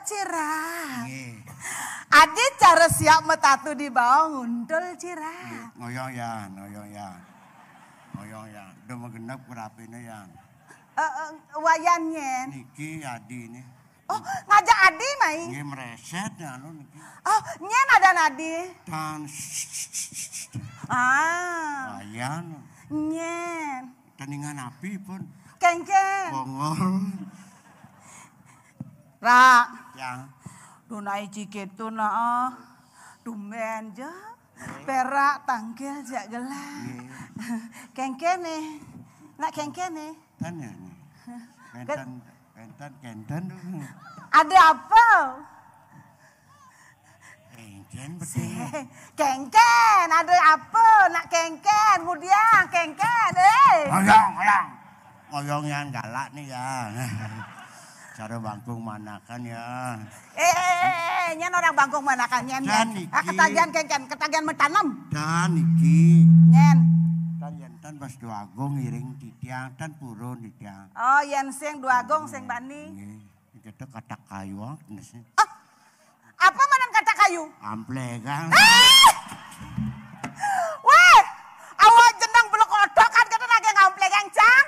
Cira. Nggih. Adi cara siap metatu di bawah ngundul Cira. Ngoyong ya. Ngoyong ya. Udah genep berapine ya. Wayan nyen. Niki Adi nih. Oh, ngajak Adi mai. Nggih mereset ya anu niki. Oh, nyen ada Nadi. Dan Wayan. Nyen. Teningan api pun. Kengken. Bongol. Ra. Ya. Dunai cikitu na Dumben je. Perak tangkil jak gelang. Kengken nih. Nak kengken nih. Kan ya nih. Kenten dulu. Ada apa? Kengken betul. Kengken, ada apa? Nak kengken, kemudian kengken, Ngoyong yang galak nih ya. Cara bangkung manakan ya. Nyen orang bangkung manakan nyen. Ketagihan kengken, ketagihan mentanam. Dan iki. Nyen. Dan yentan pas Duagung ngiring di tiang dan purun di tiang. Oh, yen sing Duagung sing bani. Nggih, kita kata kayu nesnya. Oh, apa manan kata kayu? Amplegan. Weh, awak jenang belok kodok kan kata nage ngamplegang cang.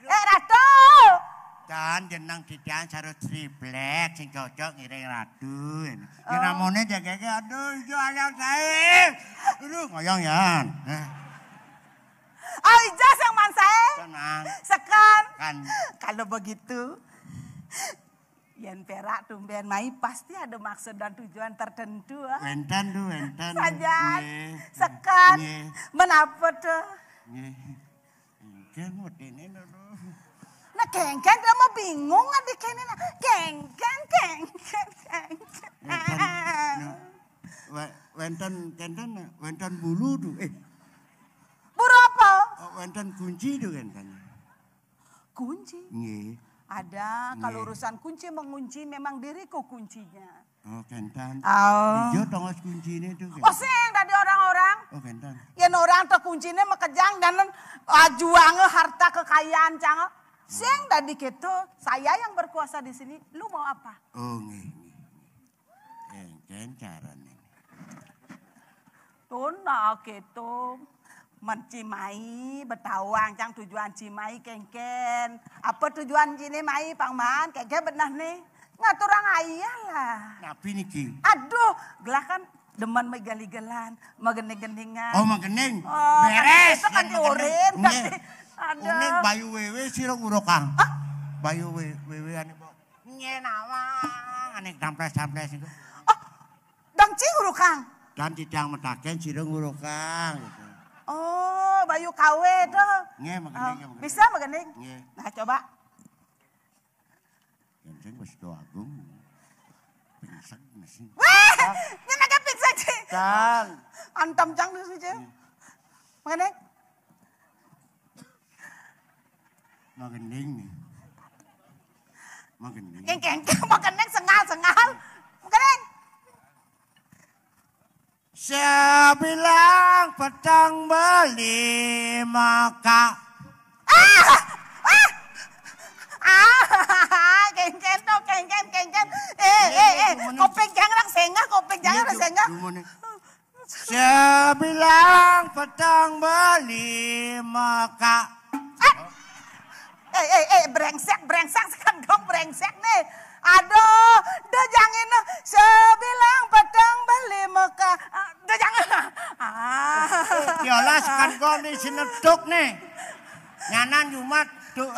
Ratu. Dan jenang di tiang sarut triplek sing cocok ngiring ratu. Ya namanya jaga aduh itu ayam saya. Aduh ngoyong ya. Oh, ijaz yang man saya. Tenang. Sekan. Kan. Kalau begitu, yen perak tumben mai pasti ada maksud dan tujuan tertentu. Wenten. Saja. Sekan. Menapa tuh? Kengken mau ini dulu. Nah kengken dia mau bingung adik ini. Kengken. Wenten bulu tuh. Buru apa? Wenten kunci tuh kan. Kunci? Nggih. Ada, kalau urusan kunci mengunci memang diriku kuncinya. Oh, kentan. Oh. Ijo tongos kunci ini tuh. Oh, sing tadi orang-orang. Oh, kentan. Yang orang tuh kuncinya mekejang dan juangnya harta kekayaan cang. Sing tadi gitu, saya yang berkuasa di sini. Lu mau apa? Oh, nggih. Kengken caranya. Tuh nak gitu. Mencimai, betawang, cang tujuan cimai kengken. Apa tujuan jini mai, Pangman? Kengken benar nih. Ngatur orang ayah lah. Napi niki. Aduh, gelah kan demen megali-gelan, megening-geningan. Oh, megening. Oh, beres. Itu kan diurin. Aduh. Unik bayu wewe sirong urokang. Bayu wewe ane bok. Nyenawang. Ane tamples-tamples itu. Oh, dangci urukang. Dan tidang metaken sirong urokang. Gitu. Oh, bayu kawe tuh. Nggih, megening. Bisa megening? Nggih. Nah, coba. Kengken wis Duagung. Pingsek mesin. Weh, nyenaga pingsan sih. Dan. Antam cang dulu sih. Megening? Megening nih. Megening. Kengken, megening sengal. Megening. Saya bilang petang beli maka. Kengken tuh, kengken. Kopeng jangan senggah. Saya bilang petang beli maka. Brengsek sekarang dong brengsek nih. Aduh, dah jangan sebilang petang beli Mekah. Dah jangan. Yolas kan kau di sineduk nih. Nyanan Jumat tuh.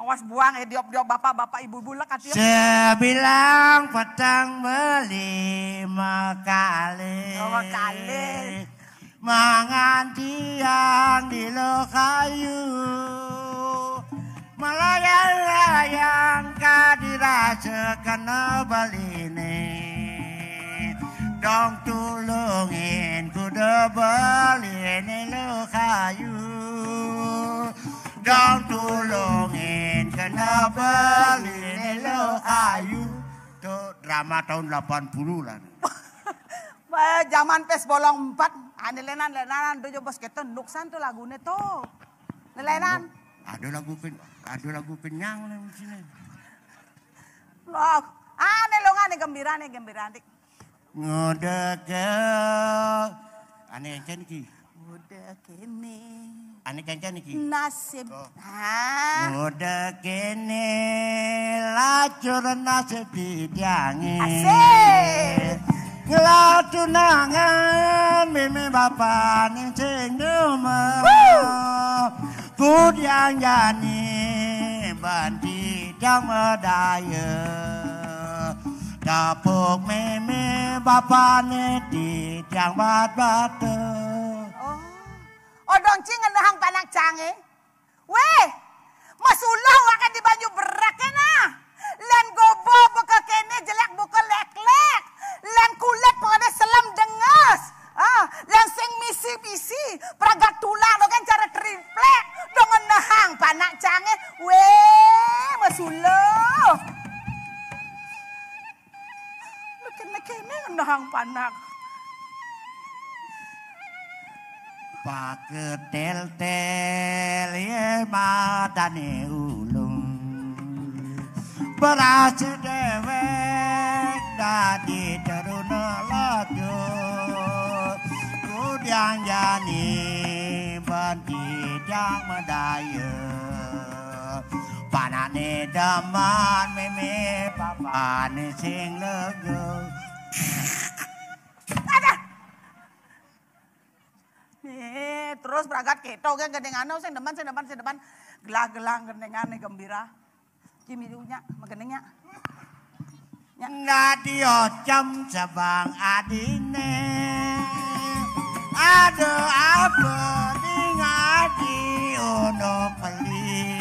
Awas buang diop-diop bapak-bapak ibu-ibu lah katanya. Sebilang petang beli makale. Oh, kali. Mangan tiang di lokayu. Melayang-layang kadirasakan baline. Dong tulungin kuda baline lokayu. Dong tulungin kena baline lokayu. Itu drama tahun 80 lah. Zaman pes bolong 4. Lenan tuh bos kita nuksan tuh lagunya tuh. Lenan. Ada lagu kenyang nih sini. Loh, aneh lo ngane gembira dik. Ngudeke. Ane kencen iki. Udah kene. Ane kencen iki. Nasib. Oh. Hah? Udah kene lacur nasib didiangi. Asik. Ngelatunangan mimi bapak ning sing demen. Kudiang jani banti jang medaya. Dapuk mimi bapak di jang bat-batu. Odong cing ngenehang panak cange. Weh, masulah wakan di banyu berak kena. Len gobo buka kene jelek buka lek-lek. Len kulit pokoknya selam dengas. Len sing misi-misi. Pragat tulang lo kan cara triplek. Dong ngenehang panak cange. Weh, masulah. Lu kene-kene ngenehang panak. Paketel-tel ye matane ulung berasa dewek dadi teruna lajo kudiang jani banti jang medaya panane daman meme papane sing lego. Terus berangkat keto kan gendengano sing depan gelah-gelah gendengane gembira. Kimi diunya magenengnya. Ngadio jam sabang adine. Aduh apa ngadi ono peli.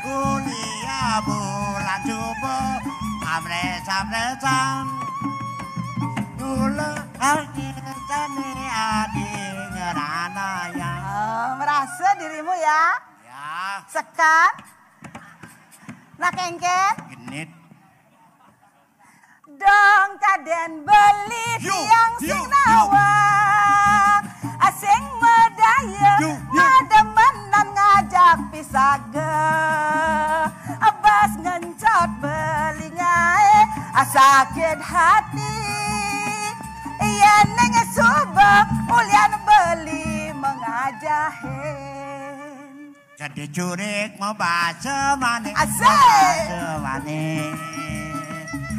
Kuliah bulan coba amres-amresan. Dulu tani adi ngerana ya. Merasa dirimu ya? Ya. Sekan? Nak engken? Genit. Dong kaden beli tiang sing nawang. Asing medaya, mademenan ngajak pisaga. Abas ngencot beli ngae, sakit hati. Iya neng subak ulian beli mengajahin. Jadi curik mau baca mane. Asik. Baca mane.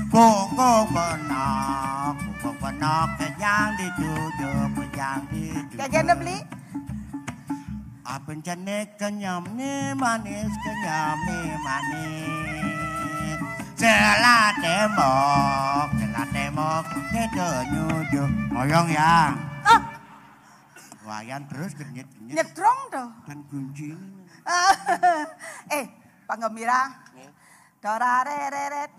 Kungkung penok yang dituju yang dituju. Kagak beli? Apa jenik kenyam nih manis kenyam nih manis. Selat temok itu nyuju ngoyong ya. Wayan terus genit Nyetrong tuh. dan kunci. Panggembira. Torareret.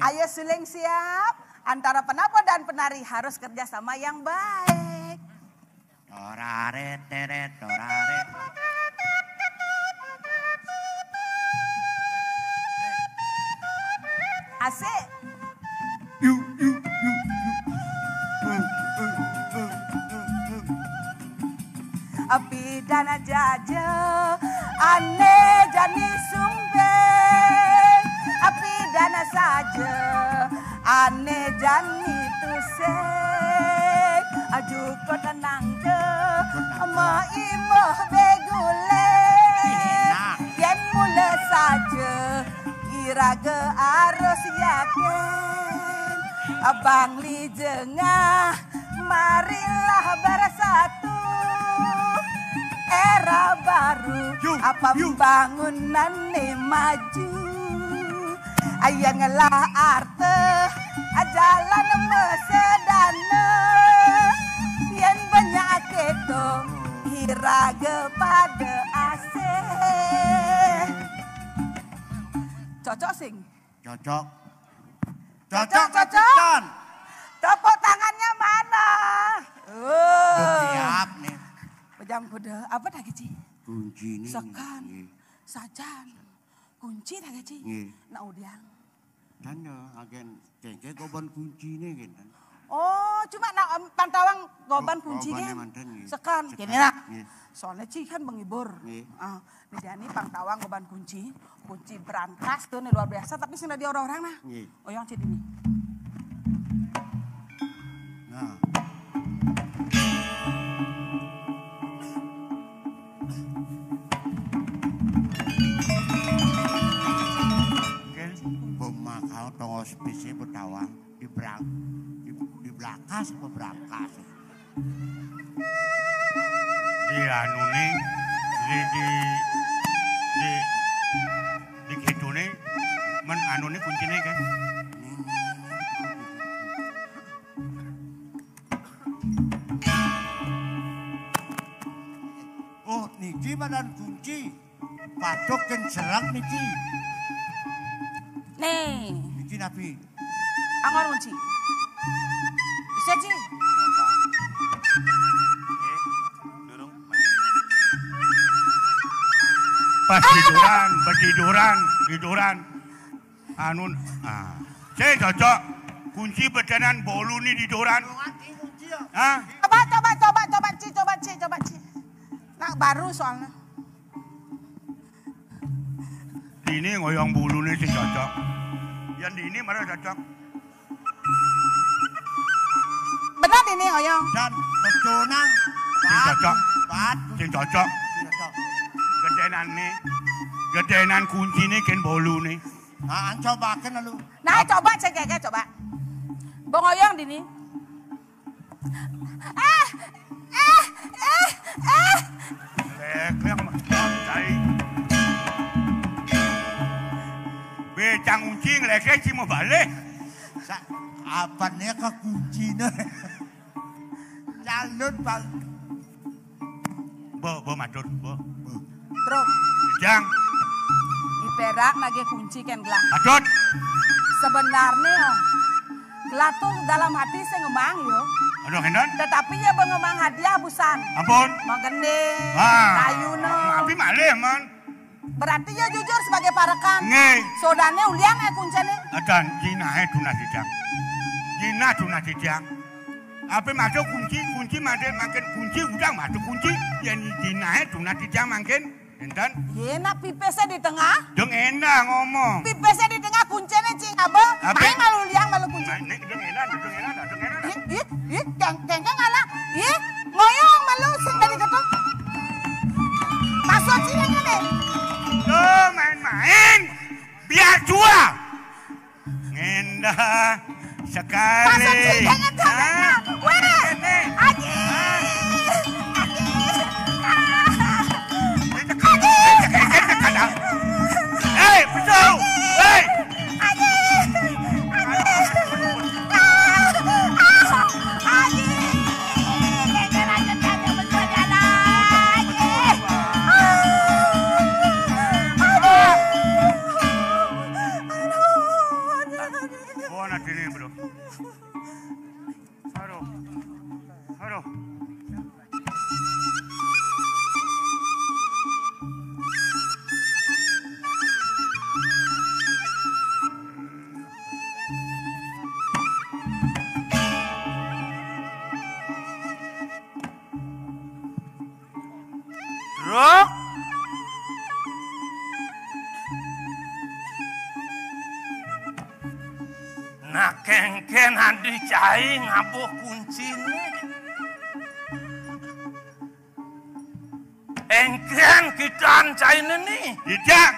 Ayo suling siap. Antara penapa dan penari harus kerjasama yang baik. Toraret. Asik. Api dana jaja, aneh jani sumbeng. Api dana saja, aneh jani tuseng. Aju ko tenang ke, ama imah begule. Yen mula saja, iraga arus yakin. Abang li jengah, marilah bersatu. Era baru, apa bangunan nih maju. Ayangelah arte, jalan mesedana. Yen banyak itu, iraga pada asih. Cocok sing? Cocok. Cocok. Tepuk tangannya mana? Siap nih. Pejam kuda, apa tak keci? Kunci nih. Sekan, sajan, kunci tak keci? Nak udiang. Dan ya agen cengke goban kuncine gitu. Oh, cuma nak pantawang goban kuncinya. Sekan, gini nak. Soalnya Ci kan menghibur. Ini pantawang goban kunci berangkas tuh nih luar biasa. Tapi sudah dia orang-orang nah. Oh yang Ci ini. Nah. Kau tong hospisi Betawang di Blakas apa Brankas. Di anu nih di gitu nih men anu nih kuncinya kan. Oh niki badan kunci patok dan serak niki. Nih. Niki napi. Anggon kunci. Bisa Ci. Pas tiduran. Anun, saya cocok kunci bedanan bolu nih tiduran. Hah? Coba Ci. Nah baru soalnya. Ini ngoyong bulu nih sih cocok. Yang di ini mana cocok? Benar ini ngoyong. Dan betunang. Sing cocok. Gedenan kunci nih kan bolu nih. Nah, coba kan lu. Nah, coba cek coba. Bang Oyong di nih. Lek cai. Becang uncing lek sih mau balik. Apa nih ke kuncinya? Calon bal. Bo matur, bo. Terus. Jang. Iperak lagi kunci kan gelah. Matur. Sebenarnya gelah tuh dalam hati saya ngemang yo. Aduh hendan. Tetapi ya ngemang hadiah busan. Ampun. Magende. Kayuno. Tapi malih man. Berarti ya jujur sebagai parekan. Nge. Sodane ulian kuncene. Adan jinahe dunah dijang. Jinah dunah dijang. Apa masuk kunci makin kunci udang masuk kunci yang jinahe dunah dijang makin. Enten? Enak pipesnya di tengah. Deng enak ngomong. Pipesnya di tengah kuncinya cing abang. Main malu liang malu kunci. Deng enak. Ih, kengkeng ngalah. Ih, ngoyong malu sing dari ketuk. Masuk sini nih. Tuh main. Biar jua. Ngendah sekali. Masuk sini jangan. Weh, Aji. Hei, betul. Hei. Aduh. Rok. Nah kengken adi cai ngabuh kuncinya. Engken kita cai nih. Tidak.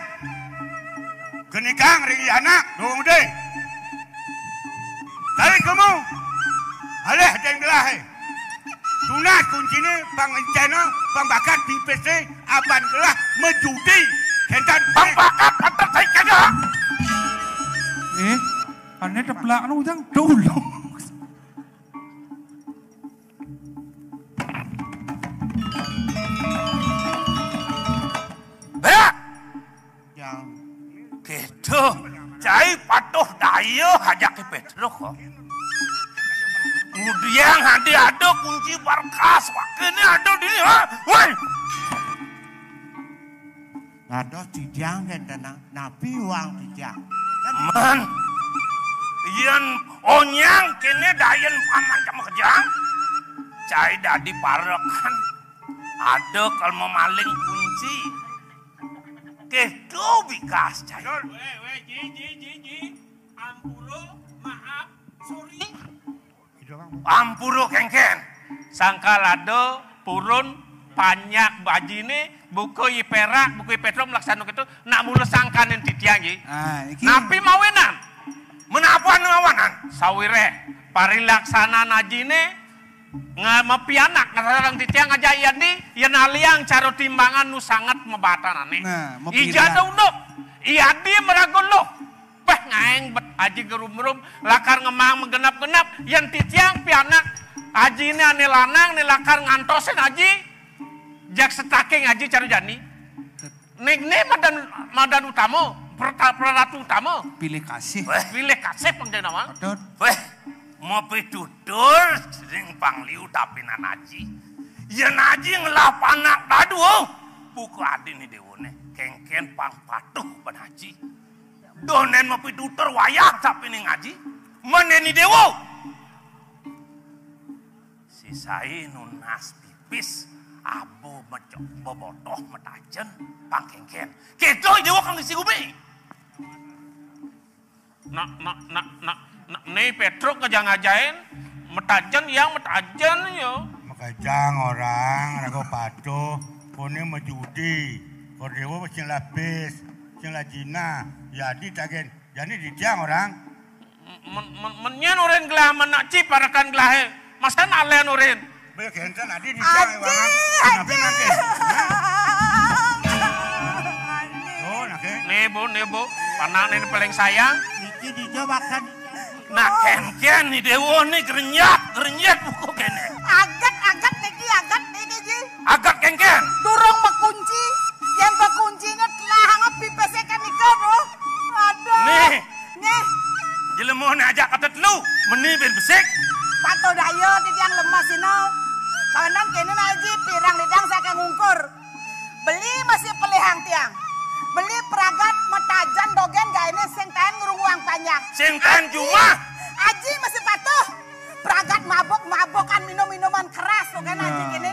Kenikang ringi anak dong deh. Tarik kamu. Aleh denglah. Tunat kuncinya bang encana bang bakat di PC aban gelah menjudi. Kentan bang bakat antar saya kena. Aneh teplak nu jang dulu. Yang gitu. Cai patuh daya hajak ke Petruk kok. Kemudian ada kunci berkas. Ini ada di sini. Woi. ada cijang dan tenang. Nabi uang cijang. Man. Yen onyang kene dayen paman sama kejang. Cai dadi parekan. Ada kalau memaling kunci. Kedo bikas cai. Ji. Ampuro, maaf, sorry. Ampuro kengken. Sangkalado purun panyak bajine buku perak buku petrol melaksanakan itu nak mula sangkanen titiang ji. Napi mawenan. Menapa ngawanan? Sawire parilaksana najine ngamapianak ngarang titiang aja yandi yen aliang caro timbangan nu sangat mebatanane. Ijada unduk. Iadi meraguluh. Peh ngaeng bet aji gerum-gerum lakar ngemang menggenap-genap yen titiang pianak aji ini ane lanang ni lakar ngantosin aji jak setaking aji caro jani. Nek madan utama peratu utama. Pilih kasih. Pilih kasih pengdena mah. Weh, mau pitutur sering pangliu tapi nanaji. Ya naji ngelap anak tadu. Buku adi ni dewone. Kengken pang patuh penaji. Donen mau pitutur wayak tapi ni ngaji. Meneni dewo. Sisai nunas pipis. Abu mecok bobotoh metajen pang kengken. Kedo dewo kang isi gumi. Nak nih Petruk ngajang-ngajain metajen yang metajen yo. Makajang orang rago patuh. Pone majudi. Kordewo sing labis, sing lajina. Jadi tagen. Jadi didiang orang. Menyen urin gelah menaci parakan gelahe. Masa nalen urin. Baik henten adi didiang orang. Kenapa nanti? Oh, nake. Nih bu, panang ini paling sayang. Iki dicobakan. Nah, ken ni dewo ni gerenyat buku kene. Agat niki ji. Agak ken. Durung mekunci. Yang bekuncinya telah hangat pipesnya kan nika bro. Aduh. Nih. Jelemo ni ajak kata telu. Meni ben besik. Pato dayo yang lemas ini. Kawanan kene aji pirang lidang saya ngungkur. Beli masih pelihang tiang. Beli peragat metajan dogen gak ini sing tahan ngurung panjang. Sing tahan cuma. Aji masih patuh. Peragat mabok-mabokan minum-minuman keras dogen aji kini.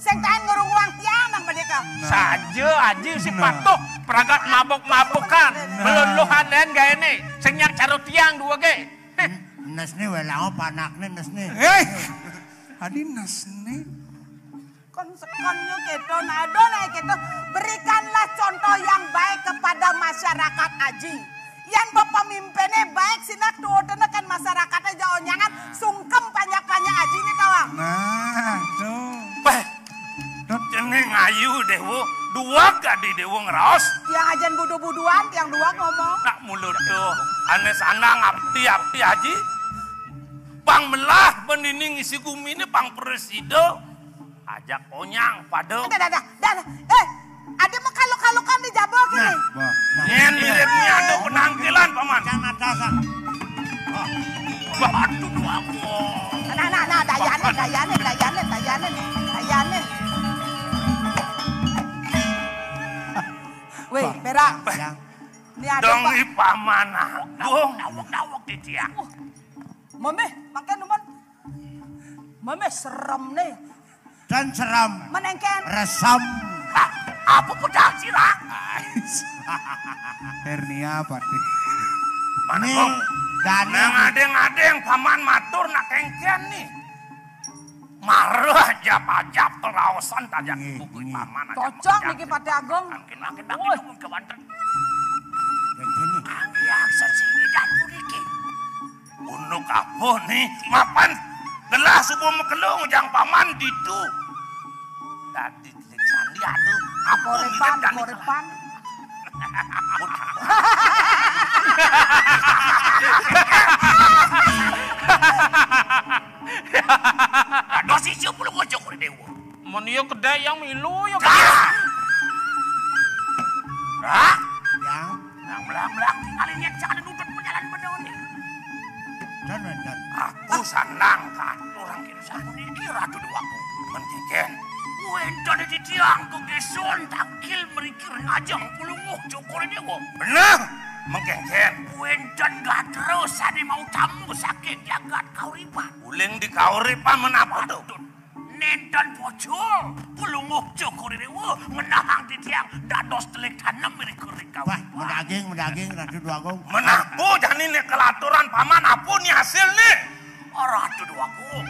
Sing tahan ngurung tiang nang badeka. Saja aji si patuh. Peragat mabok-mabokan. Meluluhan dan gak ini. Senyak caro tiang dua ge. Nes ni welang panakne nes ni. Adi nas nih. Konsekonnya gitu, nado naik gitu. Berikanlah contoh yang baik kepada masyarakat aji. Yang pemimpinnya baik sinak tuh kan masyarakatnya jauh nyangan sungkem banyak-banyak aji nih tawang. Nah, tuh. Peh. Jeneng ayu dewo. Dua gak di dewo ngeraos. Yang ajan budu-buduan, yang dua ngomong. Nak mulut tuh. Ane sana ngapti haji. Pang melah benining isi gumi ini pang presiden. Ajak onyang pada. Dah. Ada mah kalau-kalokan di jabok ini. Nyen miripnya ada penangkilan paman. Jangan dasar. Batu aku. Nah, dayanin. Weh, berak. Ini ada Dong Pak. paman agung. Dawak di tiang. Mame, makan numan. Mame serem nih. Dan seram. Menengken. Resam. Apa pedang sirah? Hernia apa nih? Mana Ini kok? dan Ngadeng paman matur nak kengkian nih. Marah jap-jap terawasan tajak buku paman. Cocok niki Pak Agung. Angkin ngomong ke Banten. yang sini. Anggi aksa singidan puniki. Unuk apa nih? Mapan gelah subuh mekelung jang paman ditu. Tadi di candi aduh. Apa Korepan. Aduh si siu puluh ngocok kuri dewa. Menio kedai yang milu ya. Hah? Yang Melang-melang tinggalin yang jangan duduk berjalan berdoni. dan. Aku sanang kan orang kira ini kira tuh doaku. Mentiken. Wento di tiang ke geson takil merikir ngajang puluh ngocok kuri dewa. Benar. Mengkengken. Wenten gak terus ane mau tamu sakit jagat kauripan. Uling di kauripan menapa tuh? Nenten pocol. Pulunguh cukur dewa menahang di tiang dados telik tanam milik kuring Wah, kauripan. mendaging Ratu Duagung. Menapu jani nih kelaturan paman apun nih hasil nih. Ratu Duagung.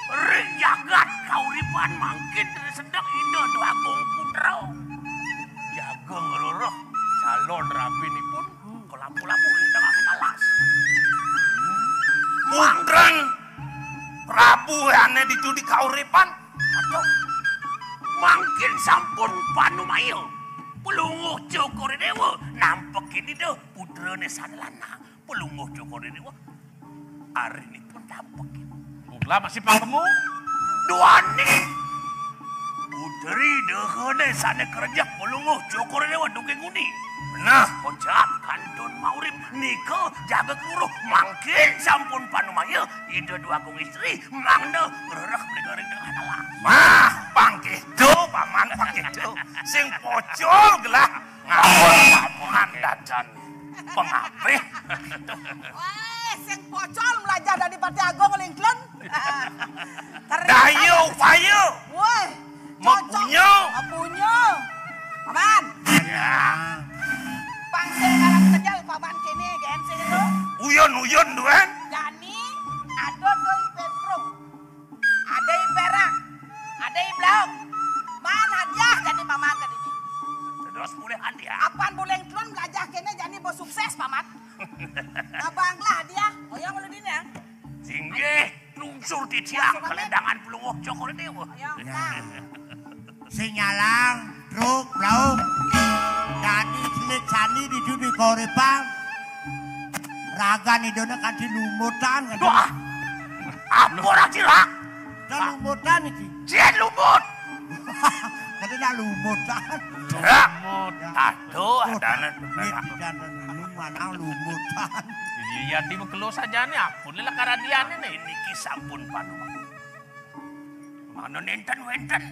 Ring jagat kauripan mangkin dari sedang ide Duagung putra. Jaga ngeluruh calon rapi ini pun kelapu-lapu di tengah alas. Mungkreng. Prabu ane dicudi kauripan. Aduh, mangkin sampun panumayo. Pelunguh cukur dewa nampak ini tuh putrane sanlana. Pelunguh cukur dewa hari ini pun nampak ini. Ulah masih pangemu. Duani putri dehene sana kerja pelunguh cukur dewa duke guni. Nah, kocap kantun maurib niko jaga kuruh mangkin sampun panumayo. Ide Duagung istri mangda gerak beri dengan alam. Mah, pangkitu paman pangkitu. Sing pocol gelah ngapun pamuhan dadan pengapih. Weh, sing pocol melajah dari Parti Agung Lingklen. Dayu payu. Weh, Mepunyo. Mepunyo. Paman, Ya. pangsil karang tejal paman kene gensing itu. Uyon duen. Jani, ada doi petruk, ada i perak, ada i blauk. Man hadiah jadi paman tadi ini. Terus boleh hadiah. Apaan boleh tuan belajar kene jadi bos sukses paman. Abanglah hadiah. Oh ya mulai dini ya. Singgih lungsur di tiang kelendangan pelunguh cukur dewa. Ayo, nah. Sinyalang, truk, lauk. Dadi cilik sani dicudi kauripan. Raga nidona kan dilumutan kan. Doa. Apa orang cilak? Lumutan iki. Cien lumut. Kada nak lumutan. Dak. Tado adana. Dan mana lumutan. Iya di kelo saja nih apun lila karadiane nih. Ini kisampun panuman. Mana nenten wenten.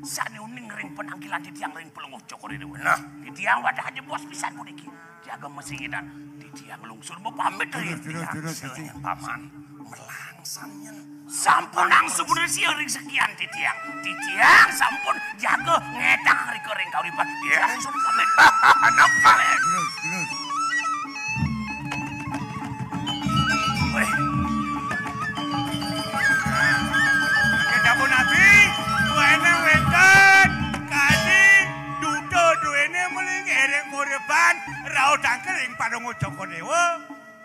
Sani uning ring penanggilan di tiang ring pelunguh cukur ini. Nah, di tiang wadah aja bos pisan puniki. Jaga mesinginan. Di tiang lungsur mau pamit dari Terus. tiang paman. Melangsannya. Sampun langsung udah siaring sekian di tiang. Di tiang sampun jaga ngetak hari kering kauripan. Dia langsung pamit. Anak paling. Terus. Weh. Kita pun nabi. Wena wetan. Kadi dudo duene muling ereng korepan. Rao tangkel ing padongo Joko Dewa.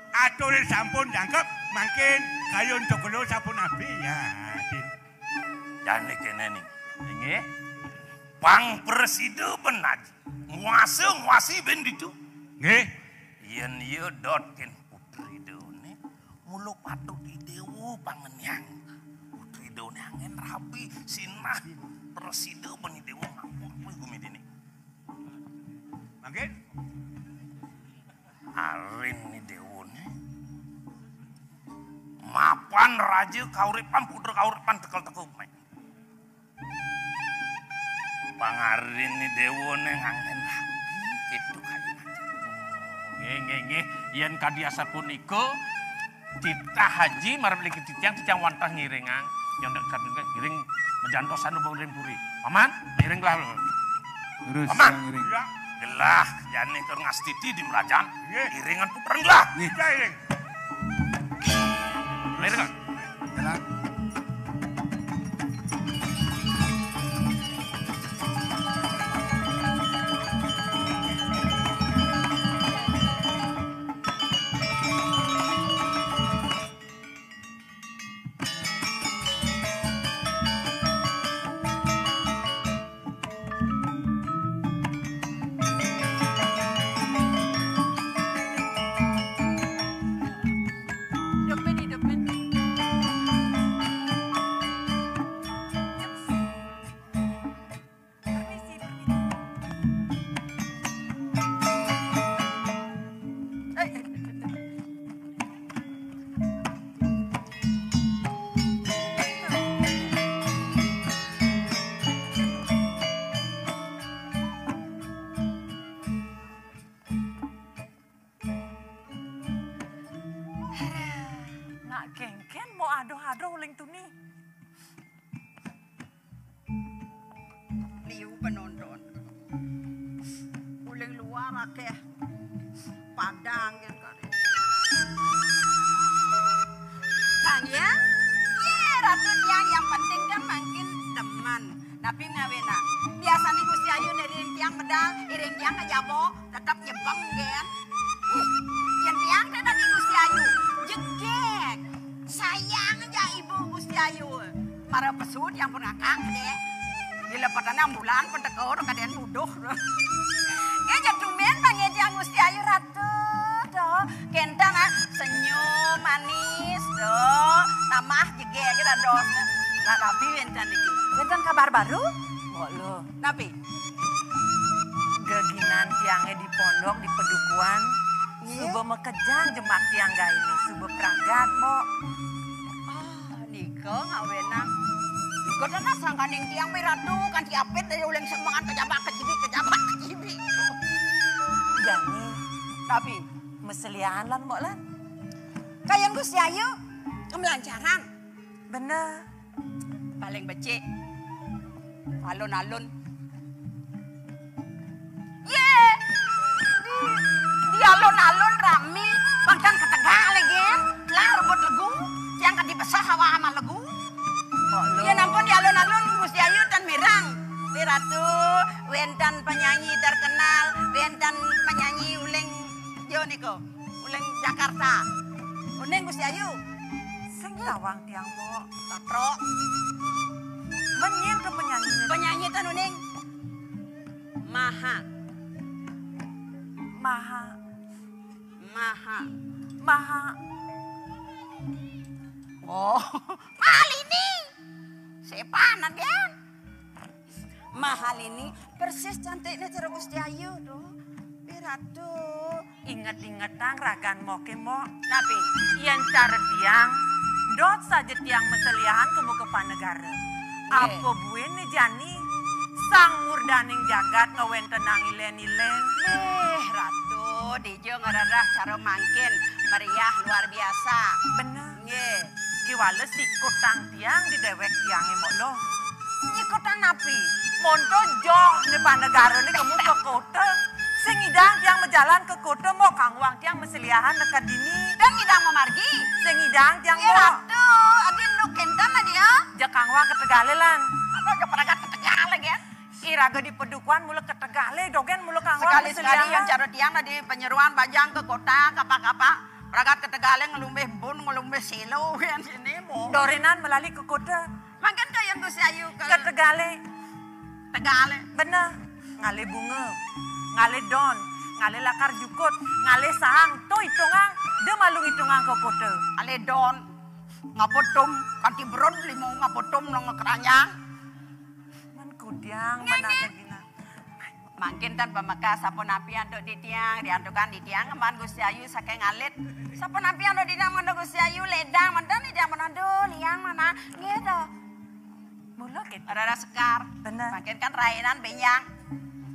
Aturin sampun jangkep. Makin kayun Joko Dewa sampun nabi. Ya. Dan kene nih. Ini Pang presiden benaj. Nguasi ben ditu. Nggih. Yen ye dotkin putri deune mulu patut di dewo pangenyang. Putri deune angin rapi sinah presiden ben di dewo ngampur kuwi gumidini. Makin. Arin ni deune. Mapan raja kauripan putra kauripan tekel-tekel mek. Pangarin ni deune angin rapi itu kayu. nge yen kadiasa puniko kita haji marep lagi titiang wantah ngiringang yang dekat ngiring mejantosan ubang puri. Paman, ngiring lah. Terus Paman. yang ring. Ya. Gelah, jani keur ngastiti di merajaan. Nggih. Iringan putreng gelah. Iya ireng. Ngiring lah. Jalan. Depan. aduh uling tuni. Liu penonton. Uling luar akeh. Padang kan kali. Kang ya? Ye, ratu tiang yang penting kan makin teman. Tapi ngawena. Biasanya Gusti Ayu nering tiang medal, iring tiang kejabo, tetap nyebang gen. Yang tiang tidak di Gusti Ayu. Jegek. Sayang aja ibu Gusti Ayu. Para pesut yang pun ngakang deh. Dilepatannya ambulan pentekor kadean buduh. Ya jatumen panggil tiang Gusti Ayu ratu. Doh, kentang senyum manis doh. Namah jegek kita doh. Nah, tapi wenten iki. Wenten kabar baru? Mbok lo. Tapi Geginan tiangnya di pondok di pedukuan. Subuh mekejang jemak tiang gak ini. Subuh peragat, Mbok. Niko ngawenang. Niko dana sangkaning tiang meratu kan diapit dari uling semangan kejabak kejibi. Jani. Tapi Meseliaan lan, Mbok lan. kayan Gusti Ayu kemelancaran. Bener. Paling becik. Alun-alun. Ye. Di alun-alun rame. Bahkan ke Tegal lagi. Lah rebut legu. Yang kan dibesah hawa sama legu. Ya nampun di alun-alun Gusti Ayu dan Mirang. Ratu, wentan penyanyi terkenal. Wentan penyanyi uling yo niko. Uling Jakarta. Uning Gusti Ayu. Sing tawang tiang, Mbok. Tatro. Menyen ke penyanyi. Penyanyi tan uning. Maha. Maha. Maha. Maha. Oh, mahal ini. Sepanan kan? Mahal ini persis cantiknya cara Gusti Ayu tuh. Piratu. Ingat-ingatan ragan moke, Mbok. Tapi Yang cara tiang, dot saja tiang meseliahan kemu ke panegara. Apa buene Jani? Sang murdaning jagat ngawen tenang ilen-ilen. Ratu, dijo ngerarah cara mangkin meriah luar biasa. Bener. Nggih. Kiwale sikut tang tiang di dewek tiangnya, Mbok lo. Nyikotan napi? Monto joh di panegara ini kamu ke kota. Sing idang tiang menjalan ke kota mau kangwang tiang meseliahan dekat dini. Dan ngidang memargi. Sing idang tiang mau. Ratu, adin lu kentan lah dia. Jak kangwang ke Tegalelan. Apa aja peragat ke Tegal lagi ya? Iraga di pedukuan mula ke Tegale, dogen mula kangwang Sekali-sekali yang cara tiang di penyeruan bajang ke kota, kapak-kapak. Peragat ke Tegal ngelumbeh bun, ngelumbeh silo kan sini mau. Dorenan melalui ke kota. Makan kayak Gusti Ayu Ke Tegale. Tegal. Bener. Ngale bunga. Ngale don. Ngale lakar jukut. Ngale sahang. Tuh hitungan. Dia malung hitungan ke kota. Ale don. Ngapotum. Kanti beron limo ngapotum nang ngekeranyang. Man kudiang. Mana ada gina. Makin tan pemakas sapon api anduk di tiang. Diantukan di tiang. Keman Gusti Ayu saking ngalit. Sapon api anduk di tiang. Manduk Gusti Ayu ledang. Mandan di tiang menanduk. Liang mana. Gitu. Mula gitu. Ada sekar. Bener. Makin kan rainan benyang.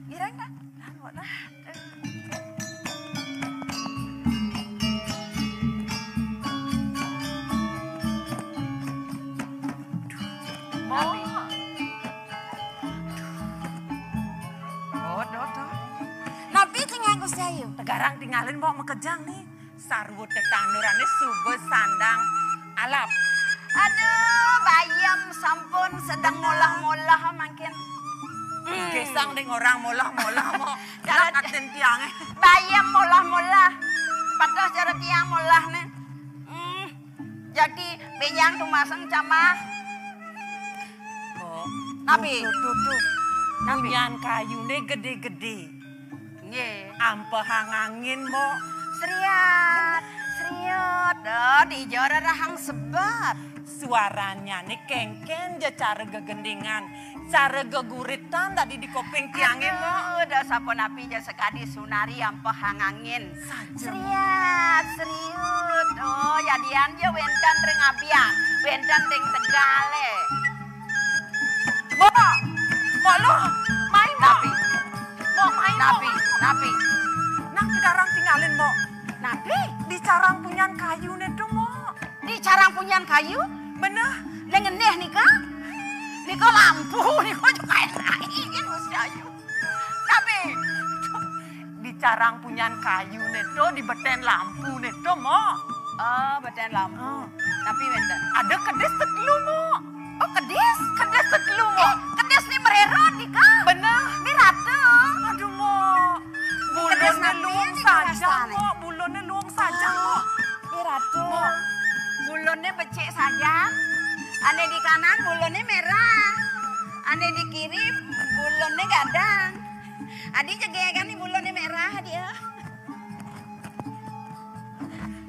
Irang tak? Lah. Nabi. Oh, dodo. Nabi tinggal Gusti Ayu. Tegarang tinggalin mau mekejang nih. Sarwu tetandurannya subes sandang alap. Aduh, bayam sampun sedang molah-molah makin. Gesang ding orang molah-molah mau. Cara- Nakatin tiangnya. Bayam molah-molah. Patah cara tiang molah nih. Jadi benyang tumasang camah. Oh, Nabi. tuh. Nabi. Punyan kayu nih gede-gede. Nggih. Ampe hangangin mo. Seriat. Doh, di jora rahang sebat. Suaranya nih kengken aja cara gegendingan. Cara geguritan tadi di kopeng tiangnya mo. Udah sapon api aja sekali sunari ampe hangangin. Saja. Seriut. Oh, ya dian je wentan ring abian. Wentan ring Tegale. Mo lo main mo. Napi. Mo main mo. Napi. Nang sekarang tinggalin mo. Napi. Di carang punyan kayu nih tuh mo. Di carang punyan kayu? Bener. Lengeneh nika. Nika lampu nika juga enak Gusti Ayu. Tapi Di carang punyan kayu neto di beten lampu neto mo. beten lampu. Tapi wenten. Ada kedes tekelu mo. Oh, kedis? Kedes tekelu mo. Kedis ni merero nika. Bener. Ni ratu. Aduh mo. Kedes Bulone napi luang ni saja kerasane. mo. Bulone luang saja mo. Ni ratu. Bulunnya becek saja. Ane di kanan bulunnya merah. Ane di kiri bulunnya gadang. Adi jegekan nih bulunnya merah dia.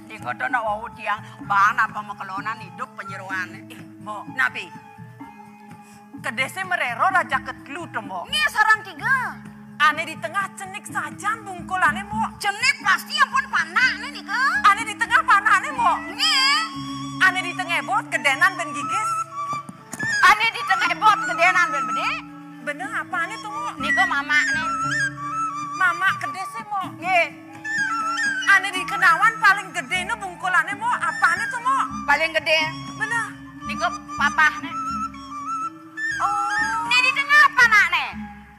Di kota nak wau tiang bang apa makelonan hidup penyeruan. Mo. Nabi. Kedesnya merero raja ketelu to mo. Ini sarang tiga. Ane di tengah cenik saja bungkulane mo. Cenik pasti ampun panak nih nika. Ane di tengah panane mo. Ini. Ane di tengah bot gedenan ben gigis. Ane di tengah bot gedenan ben bede. Bener apa ane tuh mo? Nika mama nih. Mama kedesnya mo. Nggih. Ane di kenawan paling gede no bungkulane mo. Apa ane tuh mo? Paling gede. Bener. Nika papa nih. Oh. Ini di tengah apa nak nih?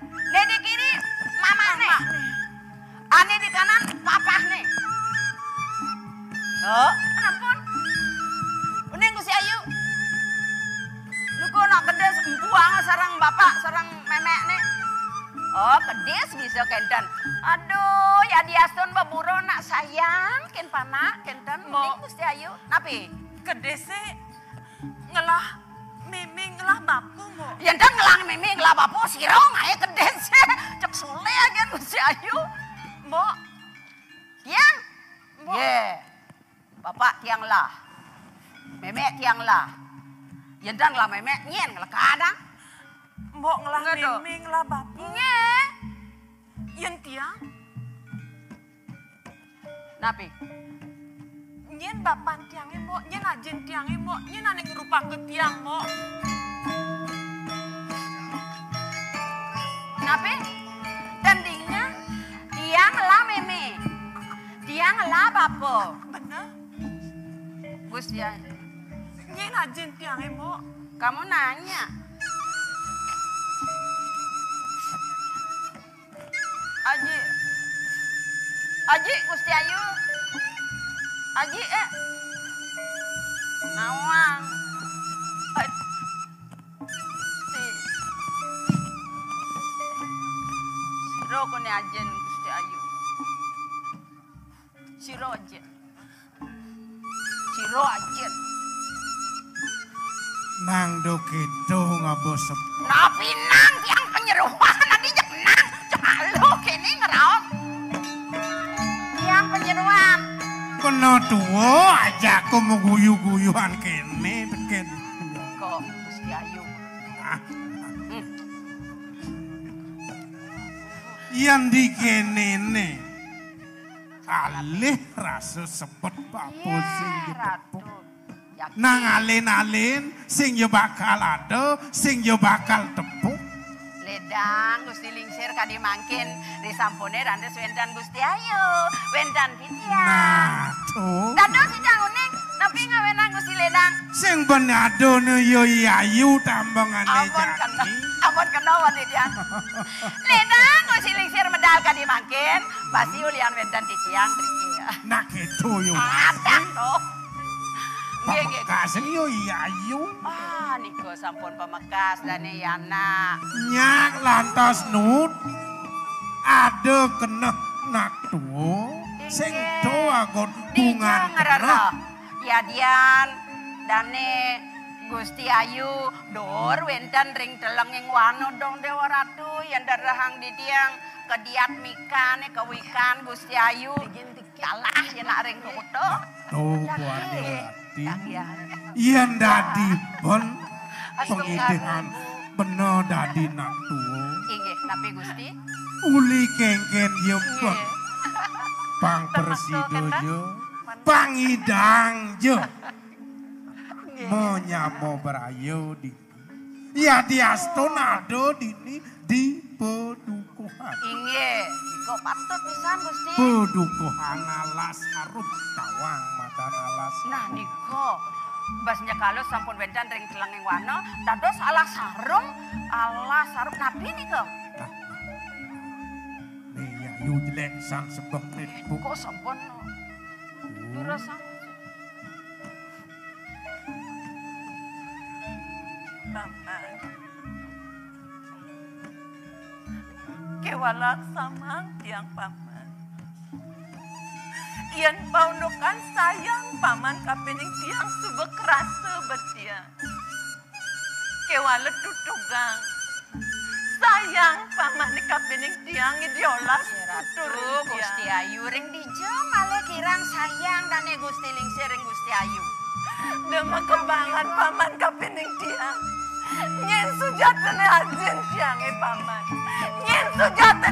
Ini di kiri mama nih. Ane di kanan papa nih. Oh, ampun. Uning Gusti Ayu. Luko nak kedes empuang sarang bapak sarang memek nih. Oh, kedes bisa kenten. Aduh, ya diastun baburo nak sayang ken panak kenten uning Gusti Ayu. Napi? Kedesnya ngelah mimi ngelah bapu mo. Ya ndak ngelang mimi ngelah bapu sirong ae kedes. Cek sule aja Gusti Ayu. Mo. Tiang? Ye. Bapak tiang lah. Memek tiang lah. Yendan lah memek nyen ngelah kadang. Mo ngelah Enggak dong. mimi ngelah bapu. Nye. Yen tiang. Napi? Nyen bapan tiangnya mo. Nyen ajen tiangnya mo. Nyen ane ngerupa ke tiang mo. Napi? Tandingnya tiang lah meme. Tiang lah bapo. Bener. Gusti Ayu. Nyen ajen tiangnya mo. Kamu nanya. Aji. Aji Gusti Ayu. Aji Nawang. Siro kone ajen Gusti Ayu. Siro ajen. Siro ajen. Nang do gitu ngabos sepo. Napi nang tiang penyeruan nanti cek nang cek alu kene ngeraos. Tiang penyeruan. Kena tua aja aku mau guyu-guyuan kene teken. Kok Gusti Ayu. Yang di kene ne. Alih rasa sepet papo sing Ratu. ditepuk. Yakin. Nang alin-alin sing yo bakal ada, sing yo bakal tepuk. Ledang Gusti Lingsir kadi mangkin disampune randes wendan Gusti Ayu. Wendan titiang. Nah, tuh. Dado si janguning tapi ngawenang Gusti Ledang. Sing benadone yo Yayu tambangane Ampun kena. jani. Ampun kena wadidian. Ledang Gusti Lingsir medal kadi mangkin pasti ulian wendan titiang triki. Nah gitu yo. Ada toh. Nggih nggih. Pamekasan yo Yayu. Ah, niko sampun pemekas dane yana. Nyak lantas nut. Ada kena nak tuh. Sing doa gon bungan ngerero. Ya dian dane Gusti Ayu dor wendan ring telenging wano dong Dewa Ratu yang darahang di tiang kediat mikane kewikan Gusti Ayu kalah ya nak ring kuto. tuh buat hati. Ya. Yen dadi bon pengidihan bener dadi nak tuh. Inggih napi Gusti? Uli kengken yo bon. Nggih. Pang presido yo. Pang idang yo. Menyamo berayo di. Ya di astonado dini di pedukuhan. Inggih, kok patut pisan Gusti. Pedukuhan alas harum tawang madan alas. Nah niko Basnya kalau sampun wendan ring telenging wana, dados alah sarung nabi nih kok. Nih ya yu jelek sang sebek nih. Kok sampun durasa. Paman. Kewalak samang tiang paman. Ian paunukan sayang paman kapening tiang subek rasa betia. Kewalet tutugang. Sayang paman kapening tiang idiolas tutur Gusti Ayu ring dijeng malah kirang sayang dan Gusti Lingsir ring Gusti Ayu. Dema kembangan paman kapening tiang. Nyen sujatane ajin tiange paman. Nyen sujatane